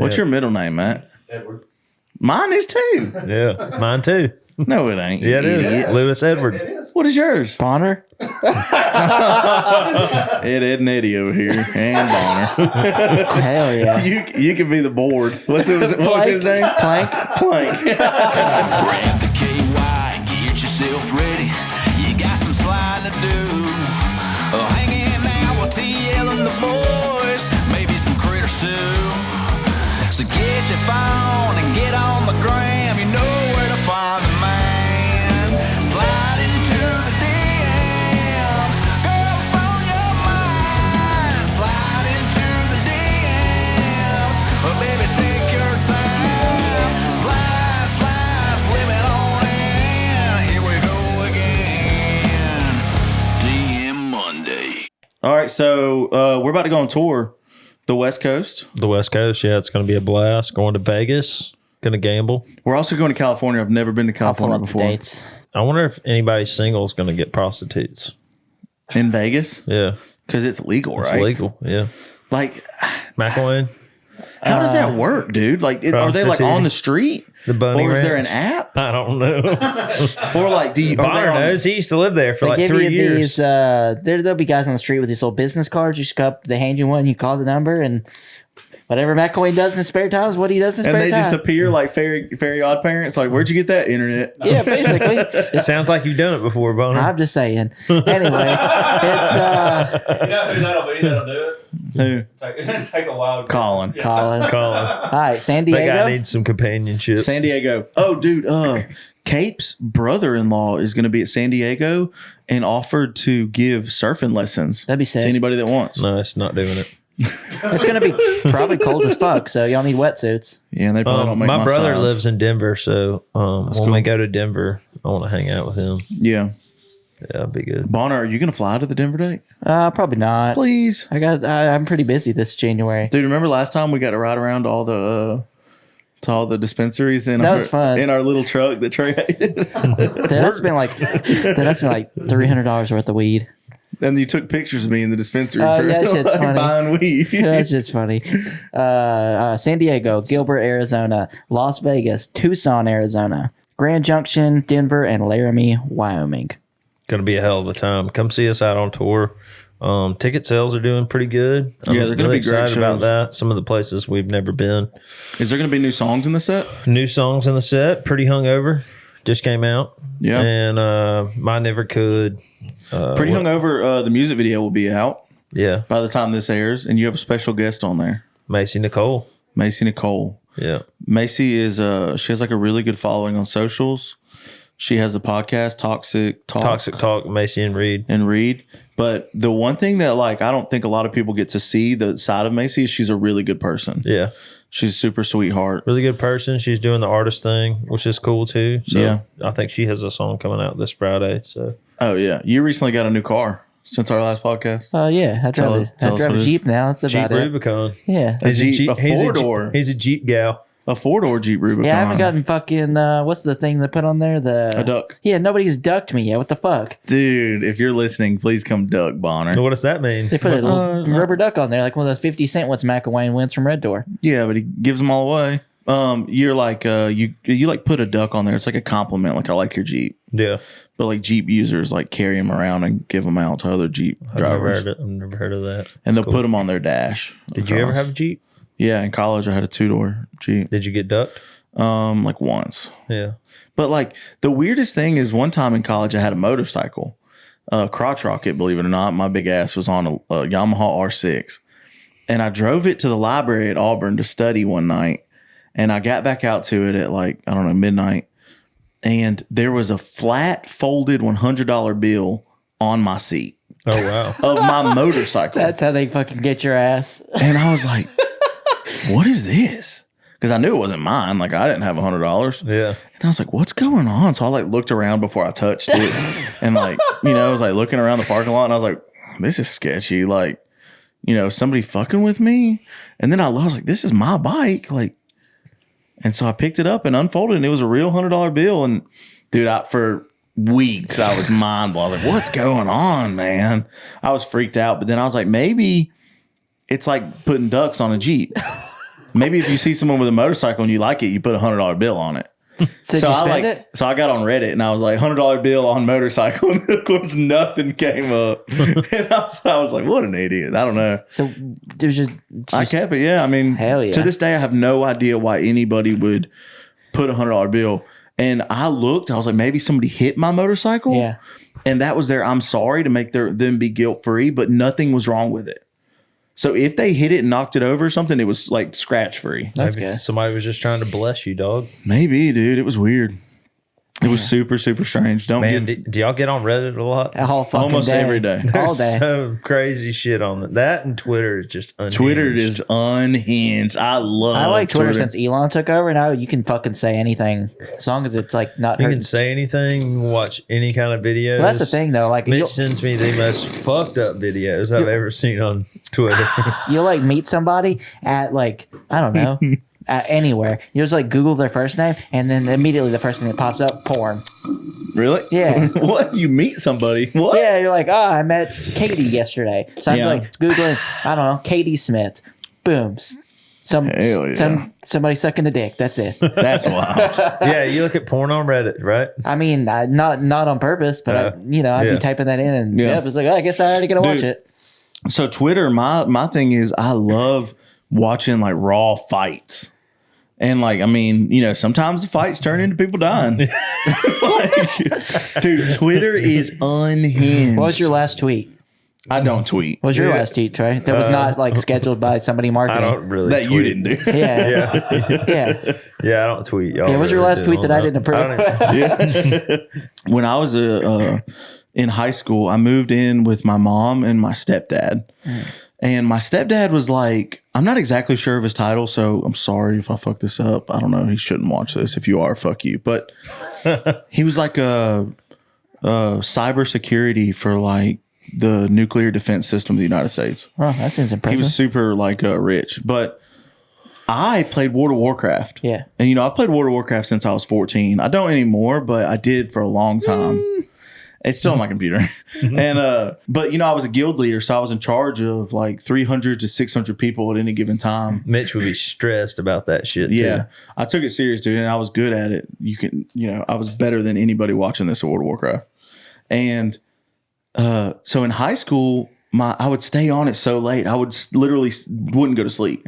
What's your middle name, Matt? Edward. Mine is too. Yeah, mine too. No, it ain't. Yeah, it is. Lewis Edward. It is. What is yours? Bonner? Ed and Eddie over here. And Bonner. Hell yeah. You can be the board. What was his name? Plank? Plank. Grab the KY and get yourself ready. You got some sliding to do. Hanging out with TL and the boys. Maybe some critters too. So get your phone and get on the gram. You know where to find the man. Slide into the DMs. Girls on your mind. Slide into the DMs. But baby, take your time. Slide, slip it on in. Here we go again. DM Monday. All right, so we're about to go on tour. The West Coast. The West Coast, yeah, it's going to be a blast. Going to Vegas, going to gamble. We're also going to California. I've never been to I'll pull California up the before. dates. I wonder if anybody single is going to get prostitutes. In Vegas? Yeah, Because it's legal, it's right? legal. Yeah, Like, McIlwain, how does that work, dude? Like, are they like on the street? the Bunny Or is there an Ranch. app? I don't know. Or like, do you... are they Bonner on- knows. He used to live there for They like give 3 you years. these, there'll be guys on the street with these little business cards. You just go up, they hand you one, you call the number, and whatever McIlwain does in his spare time is what he does in his And spare they time. just appear like fairy odd parents. Like, where'd you get that? Internet. Yeah, basically. It sounds like you've done it before, Bonner. I'm just saying. Anyways, it's You know who that'll be that'll do it? Who? Take a while. Colin. Colin. Colin. All right, San That guy Diego. needs some companionship. San Diego. Oh, dude. Cape's brother-in-law is going to be at San Diego and offered to give surfing lessons That'd be to sick. anybody that wants. No, it's not doing it. It's going to be probably cold as fuck, so y'all need wetsuits. Yeah, and they probably don't make My brother size. lives in Denver, so when cool. we go to Denver, I want to hang out with him. Yeah. Yeah, it'd be good. Bonner, are you going to fly to the Denver date? Probably not. Please. I'm pretty busy this January. Dude, remember last time we got to ride around to all the dispensaries in That was fun. in our little truck that Trey hated. Dude, I spent like $300 worth of weed. And you took pictures of me in the dispensary Oh, for yeah, that shit's like, funny. buying weed. That's just funny. San Diego, Gilbert, Arizona, Las Vegas, Tucson, Arizona, Grand Junction, Denver, and Laramie, Wyoming. Gonna be a hell of a time. Come see us out on tour. Ticket sales are doing pretty good. I'm Yeah, they're gonna really be great excited about shows. that. Some of the places we've never been. Is there going to be new songs in the set? New songs in the set. Pretty Hungover just came out. Yeah. And My Never Could. Pretty Hungover, the music video will be out Yeah. by the time this airs, and you have a special guest on there, Macy Nicole. Macy Nicole. Yeah. Macy is she has like a really good following on socials. She has a podcast, Toxic Talk, Macy and Reed. and Reed. But the one thing that like I don't think a lot of people get to see the side of Macy is she's a really good person. Yeah. She's a super sweetheart. Really good person. She's doing the artist thing, which is cool too. So Yeah. I think she has a song coming out this Friday. So Oh yeah, you recently got a new car since our last podcast. Yeah, I Tell drive us a what it is. Jeep now. That's Jeep about it. Rubicon. Yeah. A Jeep, a he's four-door. He's a Jeep gal. A 4-door Jeep Rubicon. Yeah, I haven't gotten fucking, what's the thing they put on there? A duck. Yeah, nobody's ducked me yet. What the fuck? Dude, if you're listening, please come duck Bonner. What does that mean? They put a little rubber duck on there, like one of those 50 cent ones McIlwain wins from Red Door. Yeah, but he gives them all away. You're like you like put a duck on there. It's like a compliment. Like I like your Jeep, Yeah. but like Jeep users like carry them around and give them out to other Jeep drivers, I've never heard of that. and they'll That's cool. put them on their dash. Did you ever have a Jeep? Yeah, in college I had a 2-door Jeep. Did you get ducked? Like once. Yeah. But like the weirdest thing is one time in college I had a motorcycle, crotch rocket. Believe it or not, my big ass was on a Yamaha R6, and I drove it to the library at Auburn to study one night. And I got back out to it at like, I don't know, midnight. And there was a flat folded $100 bill on my seat Oh, wow. of my motorcycle. That's how they fucking get your ass. And I was like, what is this? Because I knew it wasn't mine. Like I didn't have $100. Yeah. And I was like, what's going on? So I like looked around before I touched it. And like, I was like looking around the parking lot and I was like, this is sketchy. Like, somebody fucking with me. And then I was like, this is my bike. Like, and so I picked it up and unfolded, and it was a real $100 bill. And dude, for weeks I was mind blown. I was like, what's going on, man? I was freaked out. But then I was like, maybe it's like putting ducks on a Jeep. maybe if you see someone with a motorcycle and you like it, you put $100 bill on it. So did you spend it? So I got on Reddit and I was like, $100 bill on motorcycle. And of course, nothing came up. And I was like, what an idiot. I don't know. So it was just I kept it. Yeah. I mean, hell yeah. To this day, I have no idea why anybody would put $100 bill. And I looked, I was like, maybe somebody hit my motorcycle. Yeah. And that was their I'm sorry to make them be guilt free, but nothing was wrong with it. So if they hit it and knocked it over or something, it was like scratch free. That's Maybe good. somebody was just trying to bless you, dog. Maybe, dude. It was weird. It was super, super strange. Man, do y'all get on Reddit a lot? All fucking almost day. every day. All There's day. some crazy shit on that. That and Twitter is just unhinged. Twitter is unhinged. I love I like Twitter since Elon took over. Now you can fucking say anything as long as it's like not You hurting. can say anything, you can watch any kind of videos. Well, that's the thing though. Like Mitch you'll, sends me the most fucked up videos I've ever seen on Twitter. you'll like meet somebody at like I don't know. At anywhere, you just like Google their first name, and then immediately the first thing that pops up, porn. Really? Yeah. What? You meet somebody? What? Yeah, you're like, oh, I met Katie yesterday. So I'm Yeah. like Googling, I don't know, Katie Smith. Boom. Hell yeah. Somebody sucking a dick. That's it. That's wild. Yeah, you look at porn on Reddit, right? I mean, not on purpose, but I'd yeah. be typing that in, and Yeah. yeah, it's like, oh, I guess I already gonna watch Dude. it. So Twitter, my thing is I love watching like raw fights. And like, I mean, you know, sometimes the fights turn into people dying. Like, dude, Twitter is unhinged. What was your last tweet? I don't tweet. What was your Yeah. last tweet, Trey? That was not like scheduled by somebody I marketing. don't really That tweet. you didn't do. Yeah. Yeah. Yeah. Yeah, I don't tweet. Y'all Yeah, what was your really last do tweet all that I didn't approve? don't even- When I was in high school, I moved in with my mom and my stepdad. And my stepdad was like, I'm not exactly sure of his title, so I'm sorry if I fuck this up. I don't know. He shouldn't watch this. If you are, fuck you. But he was like a cybersecurity for like the nuclear defense system of the United States. Oh, that seems He impressive. was super like rich. But I played World of Warcraft. Yeah. And, you know, I've played World of Warcraft since I was 14. I don't anymore, but I did for a long time. It's still on my computer. And, but, you know, I was a guild leader, so I was in charge of like 300 to 600 people at any given time. Mitch would be stressed about that shit. Yeah. Too. I took it serious, dude, and I was good at it. I was better than anybody watching this at World of Warcraft. And so in high school, I would stay on it so late. I would literally wouldn't go to sleep.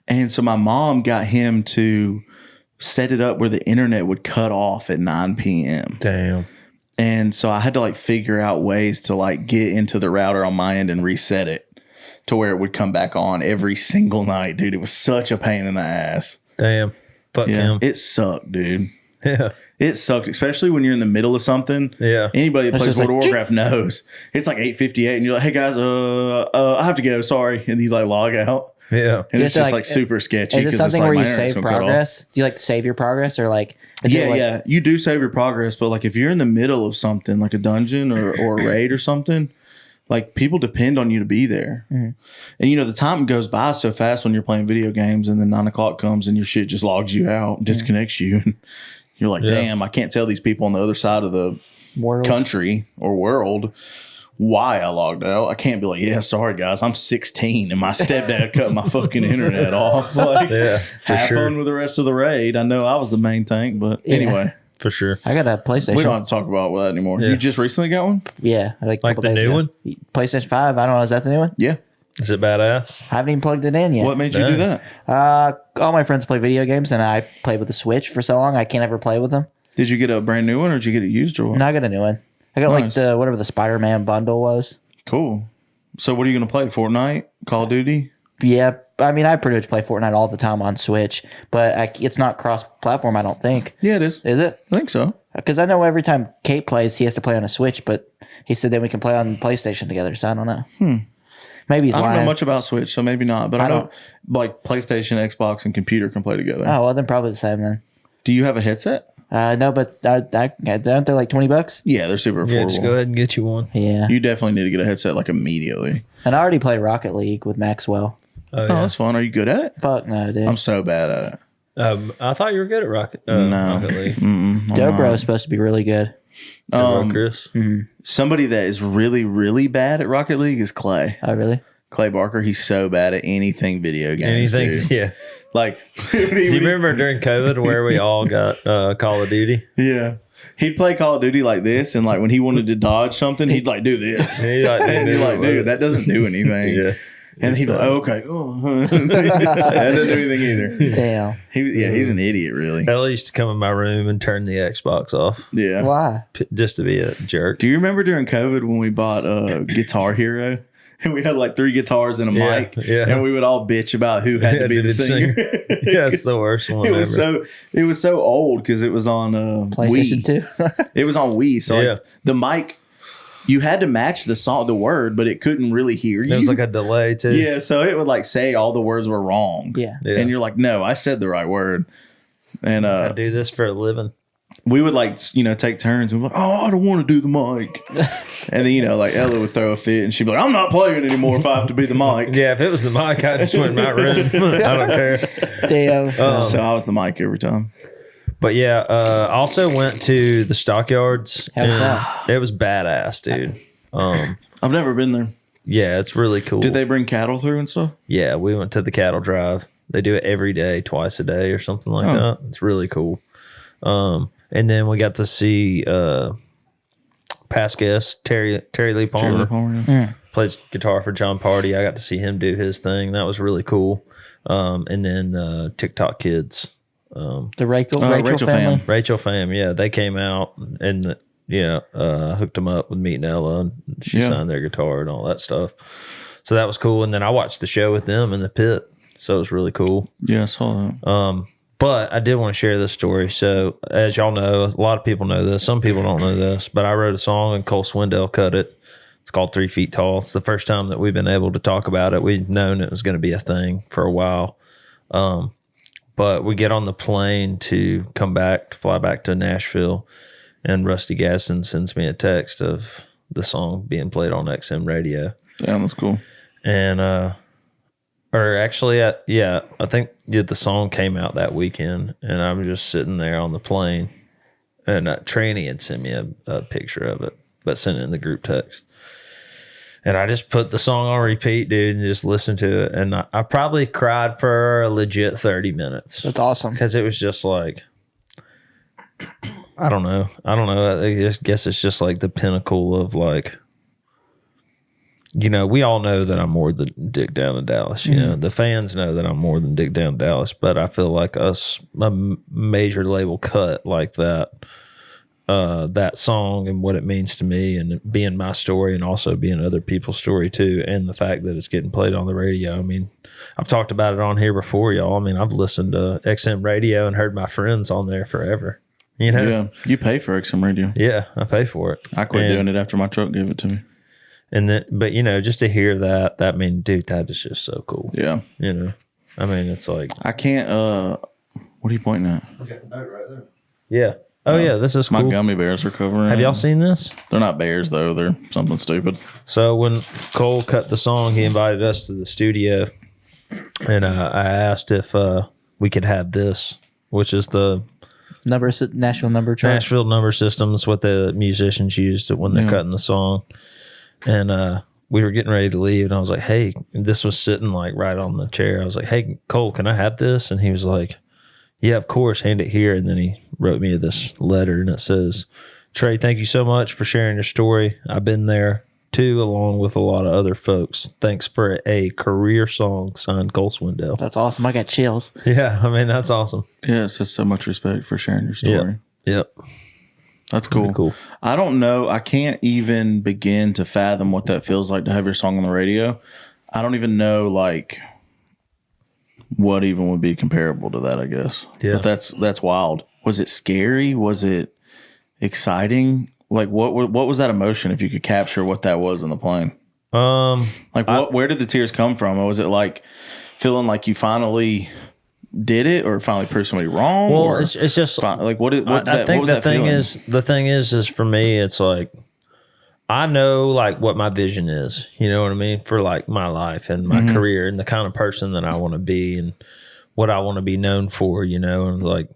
And so my mom got him to set it up where the internet would cut off at 9 p.m. Damn. And so I had to like figure out ways to like get into the router on my end and reset it to where it would come back on every single night, dude. It was such a pain in the ass. Damn. Fuck him. It sucked, dude. Yeah. It sucked, especially when you're in the middle of something. Yeah. Anybody that It's plays just World of like, Warcraft knows. It's like 8:58 and you're like, hey guys, I have to go, sorry. And you like log out. Yeah. And You it's have just to, like super sketchy. Is it 'cause something it's like where my you internet's save gonna cut off. progress? Do you like to save your progress or like? Is it like, Yeah. You do save your progress, but like if you're in the middle of something like a dungeon or a raid or something, like people depend on you to be there. And you know, the time goes by so fast when you're playing video games and then 9 o'clock comes and your shit just logs you out, disconnects you. And you're like, damn, I can't tell these people on the other side of the World. country or world why I logged out. I can't be like, yeah, sorry guys, I'm 16 and my stepdad cut my fucking internet off. Like, Yeah. For have sure. fun with the rest of the raid. I know I was the main tank, but anyway, For sure. I got a PlayStation. we don't have to talk about that anymore. Yeah. You just recently got one? Yeah, like, a Like couple the days new ago. one? PlayStation 5. I don't know. Is that the new one? Yeah. Is it badass? I haven't even plugged it in yet. What made you do Dang. that? All my friends play video games, and I played with the Switch for so long. I can't ever play with them. Did you get a brand new one or did you get it used or what? No, I got a new one. I got like Nice. the whatever the Spider-Man bundle was. Cool. So what are you going to play? Fortnite? Call of Duty? Yeah, I mean, I pretty much play Fortnite all the time on Switch, but it's not cross-platform. I don't think. Yeah, it is. Is it? I think so. Because I know every time Kate plays, he has to play on a Switch, but he said then we can play on PlayStation together. So I don't know. Maybe he's I don't lying. know much about Switch, so maybe not. But I know don't- like PlayStation, Xbox, and computer can play together. Oh well, then probably the same then. Do you have a headset? No, but aren't they like $20? Yeah, they're super affordable. Yeah, just go ahead and get you one. Yeah, You definitely need to get a headset like immediately. and I already play Rocket League with Maxwell. Oh, Oh, yeah. that's fun. Are you good at it? Fuck no, dude. I'm so bad at it. I thought you were good at Rocket League. Dobro is supposed to be really good. Good work, Chris. Somebody that is really, really bad at Rocket League is Clay. Oh really? Clay Barker, he's so bad at anything video games. Anything? Dude. Yeah. Like, Do you remember during COVID where we all got Call of Duty? Yeah. He'd play Call of Duty like this, and like when he wanted to dodge something, he'd like do this. He like, And he'd like, dude, that doesn't do anything. Yeah. And he'd be like, oh, okay. Oh. That doesn't do anything either. Damn. He's an idiot, really. Ellie used to come in my room and turn the Xbox off Yeah. Why? just to be a jerk. Do you remember during COVID when we bought Guitar Hero? And we had like 3 guitars and a Yeah, mic, yeah. and we would all bitch about who had to be the singer. Yeah, it's the worst one ever. It was so old because it was on PlayStation Wii. 2? It was on Wii, so Yeah. like, the mic, you had to match the word, but it couldn't really hear you. There was like a delay too. Yeah, so it would like say all the words were wrong. Yeah. Yeah. And you're like, no, I said the right word. And I do this for a living. we would like, take turns and we'd be like, oh, I don't want to do the mic. And then, like Ella would throw a fit and she'd be like, I'm not playing anymore if I have to be the mic. Yeah, if it was the mic, I just went in my room. I don't care. Damn. So I was the mic every time. But yeah, I also went to the stockyards. How was and that? It was badass, dude. I've never been there. Yeah, it's really cool. Did they bring cattle through and stuff? Yeah, we went to the cattle drive. They do it every day, twice a day or something like that. It's really cool. And then we got to see past guest Terry Lee Palmer. Plays guitar for John Party. I got to see him do his thing. That was really cool. And then the TikTok kids. The Rachel Rachel family. fam. Rachel fam, yeah, they came out and hooked them up with Meet and Ella, and she signed their guitar and all that stuff. So that was cool. And then I watched the show with them in the pit, so it was really cool. Yeah, I saw that. But I did want to share this story. So as y'all know, a lot of people know this. Some people don't know this, but I wrote a song and Cole Swindell cut it. It's called 3 Feet Tall. It's the first time that we've been able to talk about it. We've known it was going to be a thing for a while. But we get on the plane to fly back to Nashville, and Rusty Gaston sends me a text of the song being played on XM radio. Yeah, that's cool. And, or actually, I think the song came out that weekend, and I'm just sitting there on the plane, and Tranny had sent me a picture of it, but sent it in the group text. And I just put the song on repeat, dude, and just listened to it. And I probably cried for a legit 30 minutes. That's awesome. Because it was just like, I don't know. I guess it's just like the pinnacle of like, we all know that I'm more than Dick Down in Dallas. The fans know that I'm more than Dick Down in Dallas. But I feel like a major label cut like that, that song and what it means to me, and being my story and also being other people's story too, and the fact that it's getting played on the radio. I mean, I've talked about it on here before, y'all. I mean, I've listened to XM radio and heard my friends on there forever. Yeah, you pay for XM radio. Yeah, I pay for it. I quit doing it after my truck gave it to me. And then, but just to hear that, I mean, dude, that is just so cool. Yeah. I mean, it's like, I can't, what are you pointing at? You got the note right there. yeah. Oh yeah, this is My cool. gummy bears are covering. Have y'all seen this? They're not bears though. They're something stupid. So when Cole cut the song, he invited us to the studio, and I asked if we could have this, which is the National number chart. Nashville number system. It's what the musicians used when they're cutting the song. And we were getting ready to leave, and I was like, hey, this was sitting like right on the chair. I was like, hey, Cole, can I have this? And he was like, yeah, of course, hand it here. And then he wrote me this letter, and it says, Trey, thank you so much for sharing your story. I've been there too, along with a lot of other folks. Thanks for a career song, signed Cole Swindell. That's awesome. I got chills. Yeah, I mean, that's awesome. Yeah, it's just so much respect for sharing your story. Yep. That's cool. Pretty cool. I don't know. I can't even begin to fathom what that feels like to have your song on the radio. I don't even know like what even would be comparable to that, I guess. Yeah. But that's wild. Was it scary? Was it exciting? Like what was that emotion if you could capture what that was in the plane? Where did the tears come from? Or was it like feeling like you finally did it, or finally proved somebody wrong? Well, or it's just like what? I think the thing is for me, it's like I know like what my vision is. You know what I mean, for like my life and my career and the kind of person that I want to be and what I want to be known for. And like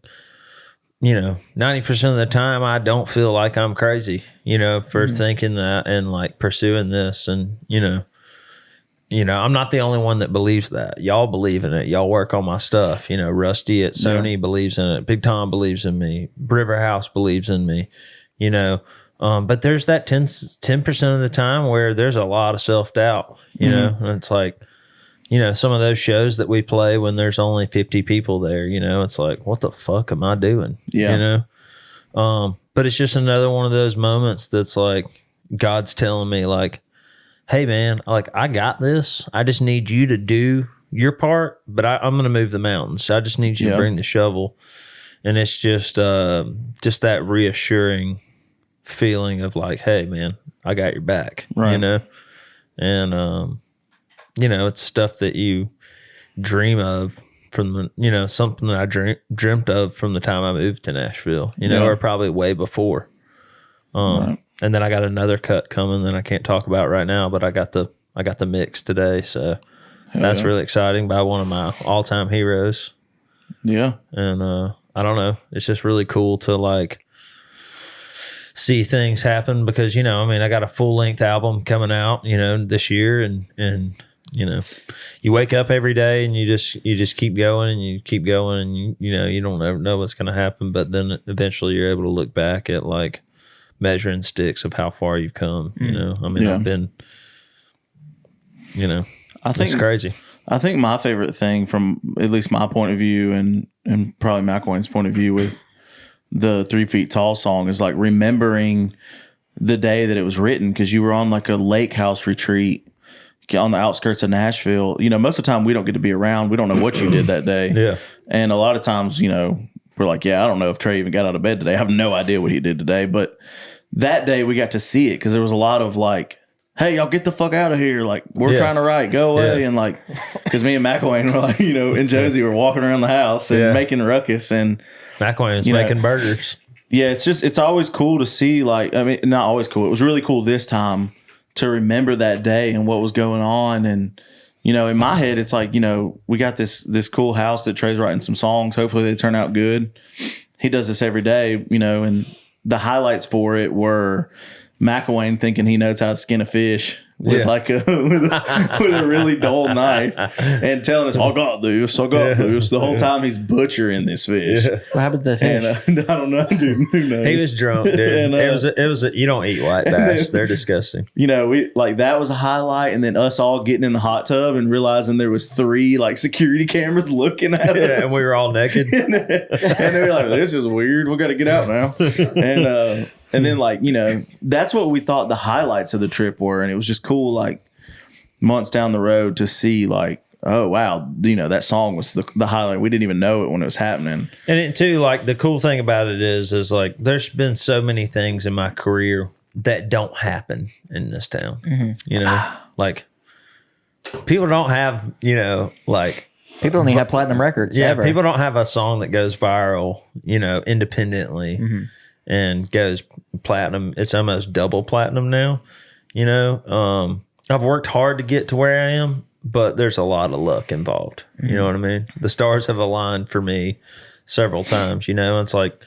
90% of the time I don't feel like I'm crazy. For thinking that and like pursuing this and I'm not the only one that believes that. Y'all believe in it. Y'all work on my stuff. Rusty at Sony believes in it. Big Tom believes in me. River House believes in me. But there's that 10% of the time where there's a lot of self-doubt, and it's like, some of those shows that we play when there's only 50 people there, it's like, what the fuck am I doing? Yeah. But it's just another one of those moments that's like, God's telling me like, hey man, like I got this. I just need you to do your part, but I'm going to move the mountains. I just need you to bring the shovel. And it's just that reassuring feeling of like, hey man, I got your back, right. And, it's stuff that you dream of from something that I dreamt of from the time I moved to Nashville, or probably way before. Right. And then I got another cut coming that I can't talk about right now, but I got the mix today. So that's really exciting by one of my all time heroes. Yeah. And, I don't know. It's just really cool to like see things happen because, I got a full length album coming out, this year and, you wake up every day and you just keep going and you keep going and you don't ever know what's going to happen. But then eventually you're able to look back at like measuring sticks of how far you've come, I've been, I think it's crazy. I think my favorite thing from at least my point of view and probably McIlwain's point of view with the 3 Feet Tall song is like remembering the day that it was written because you were on like a lake house retreat on the outskirts of Nashville. Most of the time we don't get to be around. We don't know what you did that day. Yeah. And a lot of times, we're like, I don't know if Trey even got out of bed today. I have no idea what he did today. But that day we got to see it because there was a lot of like, hey, y'all get the fuck out of here. Like, we're trying to write, go away. Yeah. And like, because me and McIlwain were like, and Josie were walking around the house and making a ruckus. And McIlwain's making burgers. Yeah, it's always cool to see, like, not always cool. It was really cool this time to remember that day and what was going on. And, in my head, it's like, we got this cool house that Trey's writing some songs. Hopefully they turn out good. He does this every day, and the highlights for it were McIlwain thinking he knows how to skin a fish with like with a really dull knife and telling us, I got this the whole time he's butchering this fish. What happened to the fish? And, I don't know, dude. Who knows? He was drunk, dude. And, it was you don't eat white bass. They're disgusting. We like that was a highlight, and then us all getting in the hot tub and realizing there was 3 like security cameras looking at us. And we were all naked. and they were like, this is weird. We got to get out now. And then, like, that's what we thought the highlights of the trip were. And it was just cool, like, months down the road to see, like, oh, wow, that song was the highlight. We didn't even know it when it was happening. And it, too, like, the cool thing about it is like, there's been so many things in my career that don't happen in this town. Mm-hmm. Like, people don't have, like... People don't even have platinum records ever. People don't have a song that goes viral, independently. Mm-hmm. And goes platinum. It's almost double platinum now. I've worked hard to get to where I am, but there's a lot of luck involved. Mm-hmm. You know what I mean? The stars have aligned for me several times. It's like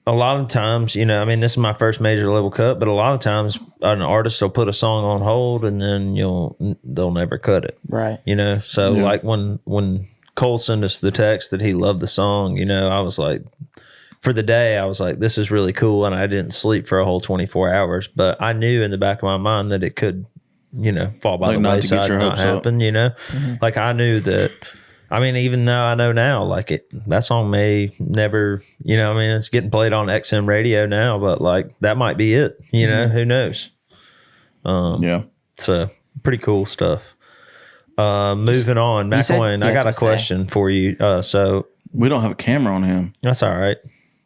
a lot of times, this is my first major label cut, but a lot of times an artist will put a song on hold and then they'll never cut it. Right. So like when Cole sent us the text that he loved the song, I was like, for the day, I was like, this is really cool. And I didn't sleep for a whole 24 hours. But I knew in the back of my mind that it could, fall by the wayside and not happen, Mm-hmm. Like I knew that, even though I know now, like that song may never, it's getting played on XM radio now, but like that might be it, mm-hmm. Who knows? So pretty cool stuff. Moving on, McIlwain, I got a question for you. So we don't have a camera on him. That's all right.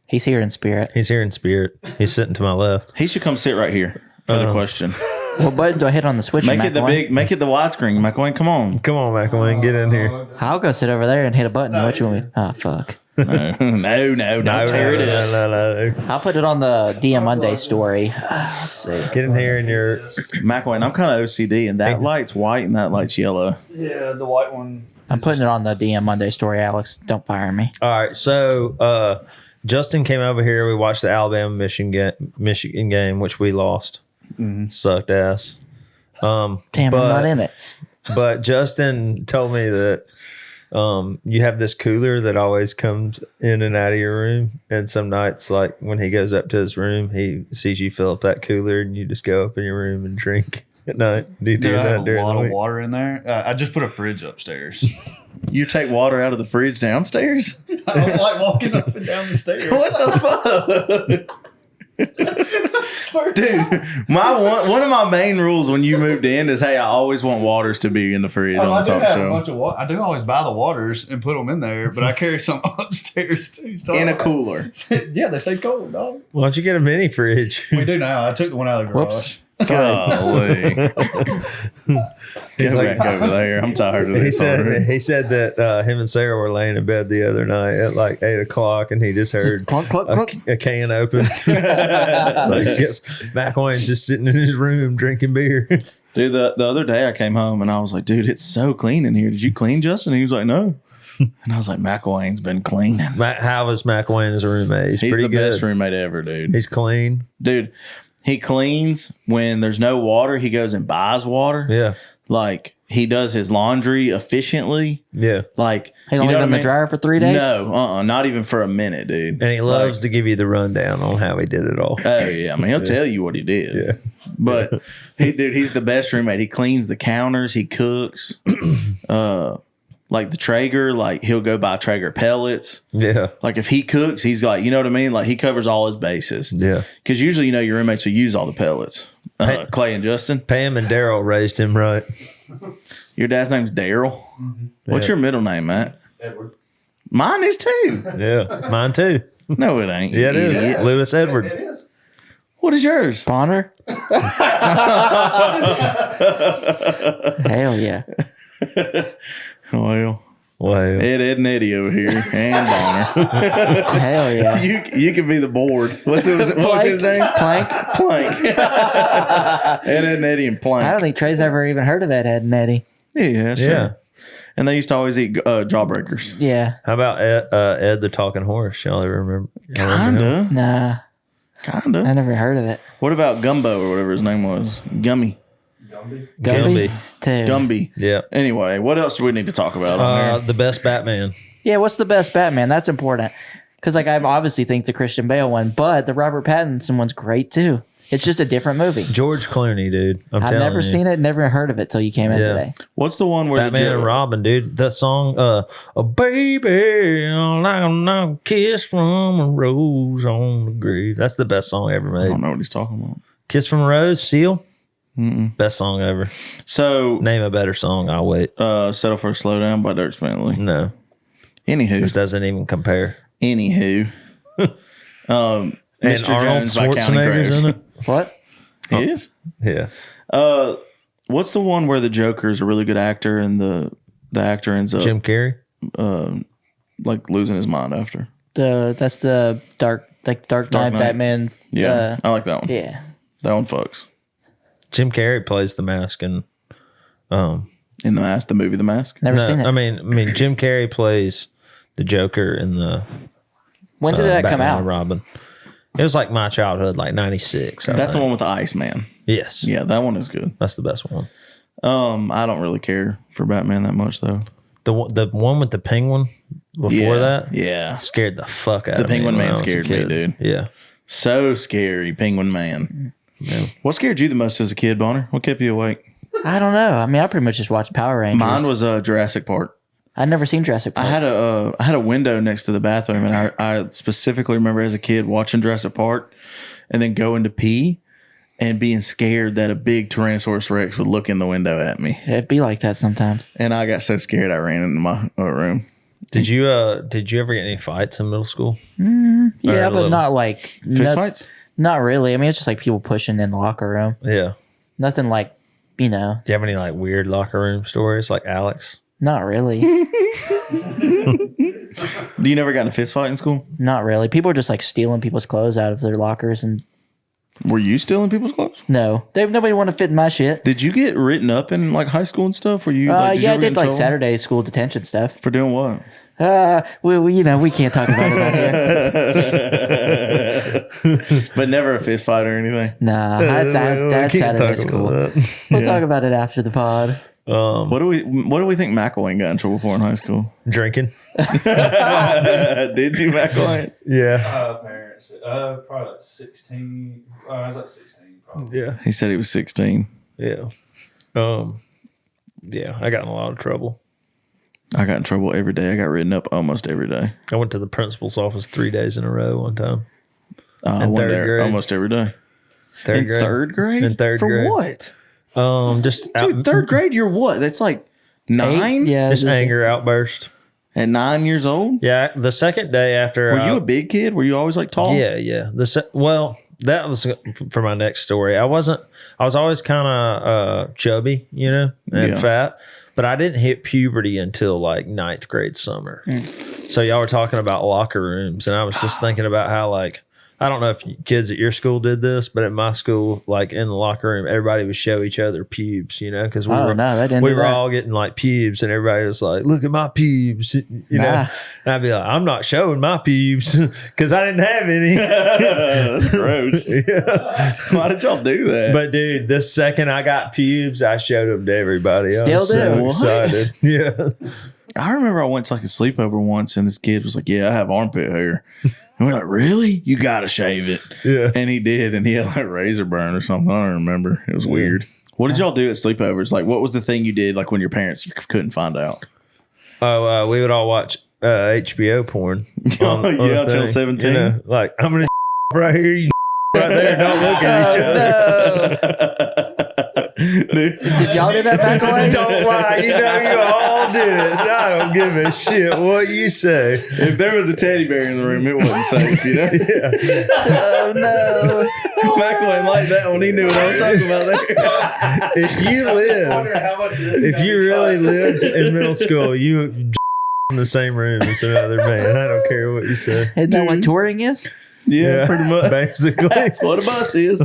He's here in spirit. He's sitting to my left. He should come sit right here for the question. What button do I hit on the switch? Make it the widescreen. McIlwain, come on. Come on, McIlwain, get in here. I'll go sit over there and hit a button. What you want me? Oh, fuck. No, don't tear it up. No. I'll put it on the DM Monday story. Let's see. Get in here and you're... McIlwain, I'm kind of OCD, and that light's white and that light's yellow. Yeah, the white one. I'm putting it on the DM Monday story, Alex. Don't fire me. All right, so... Justin came over here. We watched the Alabama Michigan game, which we lost. Mm-hmm. Sucked ass. Damn, I'm but- not in it. But Justin told me that you have this cooler that always comes in and out of your room. And some nights, like when he goes up to his room, he sees you fill up that cooler and you just go up in your room and drink at night. Do you do Dude, I that have a during lot the of week? water in there. I just put a fridge upstairs. You take water out of the fridge downstairs? I don't like walking up and down the stairs. What the fuck? Dude, one of my main rules when you moved in is, hey, I always want waters to be in the fridge Oh, on I the do top have a shelf. bunch of water. I do always buy the waters and put them in there, but I carry some upstairs too. So In a cooler. Yeah, they stay cold, dog. Why don't you get a mini fridge? We do now. I took the one out of the garage. Whoops. Golly. He's Get like- back over there. I'm tired of this. already. He said that him and Sarah were laying in bed the other night at like 8:00 and he just heard Clunk, clunk, clunk. a can open. So I guess McIlwain's just sitting in his room drinking beer. Dude, the other day I came home and I was like, dude, it's so clean in here. Did you clean, Justin? And he was like, no. And I was like, McIlwain's been cleaning. How was McIlwain as a roommate? He's He's pretty the good. best roommate ever, dude. He's clean. Dude, he cleans when there's no water. He goes and buys water. Yeah. Like, he does his laundry efficiently. Yeah. Like, He don't leave it in the dryer for 3 days? No, not even for a minute, dude. And he loves to give you the rundown on how he did it all. Oh yeah, I mean he'll tell you what he did. Yeah. But he's the best roommate. He cleans the counters. He cooks. Like the Traeger, like he'll go buy Traeger pellets. Yeah. Like if he cooks, he's like, you know what I mean? Like he covers all his bases. Yeah. Because usually, your roommates will use all the pellets. Clay and Justin. Pam and Daryl raised him right. Your dad's name's Daryl. What's Yeah. your middle name, Matt? Edward. Mine is too. Yeah. Mine too. No, it ain't. Yeah, it is. Idiot. Lewis Edward. It is. What is yours? Bonner? Hell yeah. Well, Wow. Ed and Eddie over here, and Bonner. Hell yeah. You could be the board. What was his name? Plank? Plank. Ed and Eddie and I Plank. don't think Trey's ever even heard of that Ed and Eddie. Yeah, sure. Yeah. And they used to always eat jawbreakers. Yeah. How about Ed the Talking Horse? Y'all ever remember? y'all remember him? Kinda. Nah. Kinda. I never heard of it. What about Gumbo or whatever his name was? Gummy. Gumby. Dude. Gumby. Yeah. Anyway, what else do we need to talk about on there? The best Batman. Yeah, what's the best Batman? That's important. Because, like, I obviously think the Christian Bale one, but the Robert Pattinson one's great, too. It's just a different movie. George Clooney, dude. I've telling never you. seen it, never heard of it till you came in Yeah. today. What's the one where Batman the and Robin, dude. That song, a baby, like a kiss from a rose on the grave. That's the best song ever I don't made. know what he's talking about. Kiss from a Rose, Seal. Best song ever. So, Name a better song. I'll wait. Settle for a Slowdown by Dirk Bentley. No, this Anywho. doesn't even compare. Anywho. And Mr. Arnold Jones by Counting Schwarzenegger's Crows. in it. What? He is? Yeah. What's the one where the Joker is a really good actor and the actor ends up Jim Carrey. like losing his mind after? That's the Dark Knight Knight. Batman. Yeah, I like that one. Yeah. That one fucks. Jim Carrey plays the mask and In The Mask, the movie The Mask. Never no, seen it. I mean Jim Carrey plays the Joker in the when did that come Batman out? and Robin. It was like my childhood, like 96. That's the one with the Iceman. Yes. Yeah, that one is good. That's the best one. I don't really care for Batman that much though. The one with the penguin before that Yeah. scared the fuck out The of me. Penguin when I Man was a scared me, kid. dude. Yeah. So scary, Penguin Man. What scared you the most as a kid, Bonner? What kept you awake? I don't know. I mean, I pretty much just watched Power Rangers. Mine was Jurassic Park. I'd never seen Jurassic Park. I had a window next to the bathroom, and I specifically remember as a kid watching Jurassic Park, and then going to pee, and being scared that a big Tyrannosaurus Rex would look in the window at me, It'd be like that sometimes. and I got so scared I ran into my room. Did you ever get any fights in middle school? Yeah, a but little not like Fist fights? Not really. I mean, it's just like people pushing in the locker room. Yeah. Nothing like, Do you have any like weird locker room stories like Alex? not really. You never got in a fist fight in school? Not really. People are just like stealing people's clothes out of their lockers, and Were you stealing people's clothes? no, nobody want to fit in my shit. Did you get written up in like high school and stuff? Were you? Like, Yeah, I you ever get did in like trouble? Saturday school detention stuff. For doing what? We can't talk about it out here. But never a fist fight or anything. Nah, that's Saturday school. We'll talk about it after the pod. What do we think McIlwain got in trouble for in high school? Drinking. Did you, McIlwain? Yeah. Parents. Probably like 16. I was like 16. Probably. Yeah. He said he was 16. Yeah. Yeah, I got in a lot of trouble. I got in trouble every day. I got written up almost every day. I went to the principal's office 3 days in a row one time. I went there almost every day. Third grade. Third grade? In third For grade. what? Just Dude, third grade, you're what? That's like 9? Yeah, just anger outburst. At 9 years old? Yeah, the second day after. Were you a big kid? Were you always like tall? Yeah. Well, that was for my next story. I was always kind of chubby, and fat, but I didn't hit puberty until like 9th grade summer. So y'all were talking about locker rooms, and I was just thinking about how, like, I don't know if kids at your school did this, but at my school, like in the locker room, everybody would show each other pubes, because we were all getting like pubes, and everybody was like, "Look at my pubes," know. And I'd be like, "I'm not showing my pubes because I didn't have any." That's gross. Yeah. Why did y'all do that? But dude, the second I got pubes, I showed them to everybody. I was so excited. Yeah. I remember I went to like a sleepover once, and this kid was like, "Yeah, I have armpit hair." And we're like, "Really? You got to shave it." Yeah. And he did, and he had like razor burn or something. I don't remember. It was weird. What did y'all do at sleepovers? Like, what was the thing you did like when your parents couldn't find out? Oh, we would all watch HBO porn. Until 17. Like, I'm going to right here, you right there. Don't look at each other. Dude. Did y'all do that back away? Don't lie. You all did it. I don't give a shit what you say. If there was a teddy bear in the room, it wasn't safe, Yeah. Oh no! McIlwain liked that one. He knew what I was talking about there. If you really lived in middle school, you would in the same room as another man. I don't care what you say. Isn't that what touring is? Yeah, pretty much. Basically. That's what a bus is.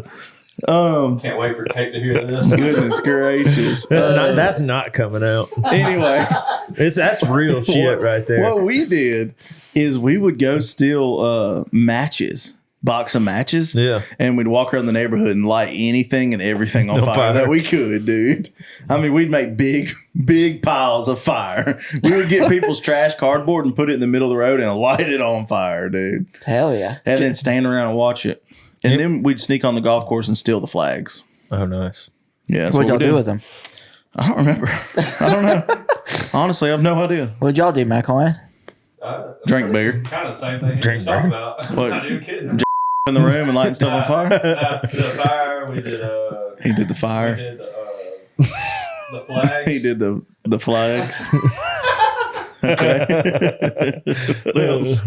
Can't wait for Kate to hear this. Goodness gracious. That's not coming out. Anyway, that's real shit right there. What we did is we would go steal matches, box of matches. Yeah. And we'd walk around the neighborhood and light anything and everything on fire that we could, dude. I mean, we'd make big piles of fire. We would get people's trash cardboard and put it in the middle of the road and light it on fire, dude. Hell yeah. And then stand around and watch it. And then we'd sneak on the golf course and steal the flags. Oh, nice. Yeah. That's What'd y'all we do with them? I don't remember. I don't know. Honestly, I have no idea. What'd y'all do, McIlwain? Drink beer. Kind of the same thing. Drink Talk beer. about. What? Not even kidding. In the room and lighting stuff on fire. The fire. We did. He did the We fire. did the flags. He did the flags. Okay. What else?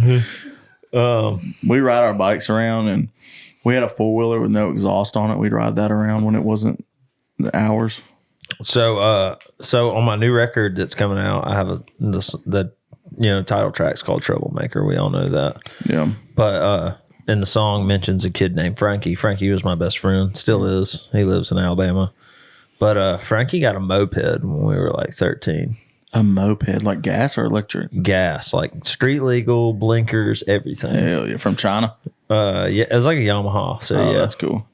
We ride our bikes around, and we had a 4-wheeler with no exhaust on it. We'd ride that around when it wasn't the hours. So on my new record that's coming out, I have the title track's called Troublemaker. We all know that. Yeah. But and the song mentions a kid named Frankie. Frankie was my best friend, still is. He lives in Alabama. But Frankie got a moped when we were like 13. A moped, like gas or electric? Gas, like street legal, blinkers, everything. Hell yeah. From China? Yeah, it was like a Yamaha. So yeah, that's cool.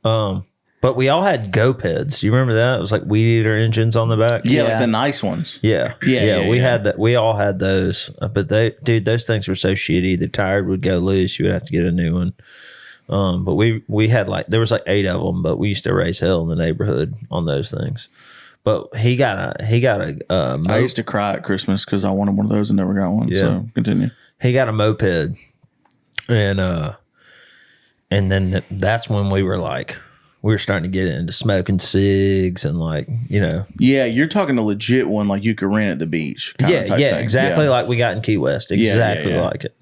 But we all had GoPeds. Do you remember that? It was like weed eater engines on the back. Yeah, like the nice ones. Yeah. We had that. We all had those. But those things were so shitty. The tire would go loose. You would have to get a new one. But we had there was 8 of them, but we used to raise hell in the neighborhood on those things. But he got a I used to cry at Christmas because I wanted one of those and never got one. Yeah. So continue. He got a moped, and then that's when we were starting to get into smoking cigs and Yeah, you're talking a legit one like you could rent at the beach. Yeah, type thing. exactly Yeah. like we got in Key West, exactly like it.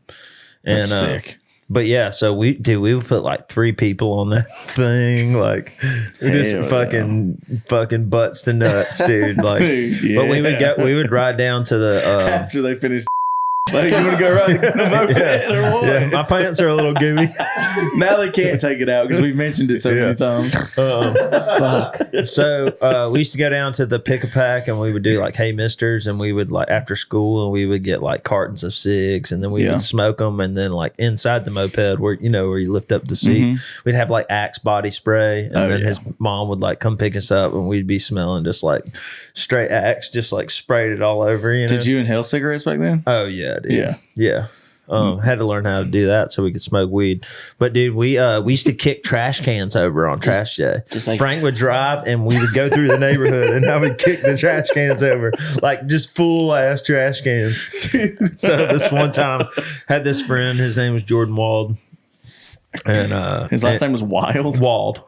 And That's sick. But yeah, so we would put 3 people on that thing, we just Hell fucking butts to nuts, dude. Dude, But we would ride down to the after they finished. Like, you want to go ride the moped or what? Yeah, my pants are a little gooey. Now they can't take it out because we've mentioned it so many times. So we used to go down to the pick-a-pack and we would do like Hey Misters, and we would like after school and we would get like cartons of cigs, and then we would smoke them, and then like inside the moped where you lift up the seat, we'd have like Axe body spray, and then his mom would like come pick us up and we'd be smelling just like straight Axe, just like sprayed it all over. Did you inhale cigarettes back then? Oh yeah, dude. Yeah. Had to learn how to do that so we could smoke weed. But dude, we used to kick trash cans over on trash day. Just like Frank would drive and we would go through the neighborhood and I would kick the trash cans over, like just full ass trash cans. So this one time, had this friend. His name was Jordan Wald, and his last name was Wild. Wald.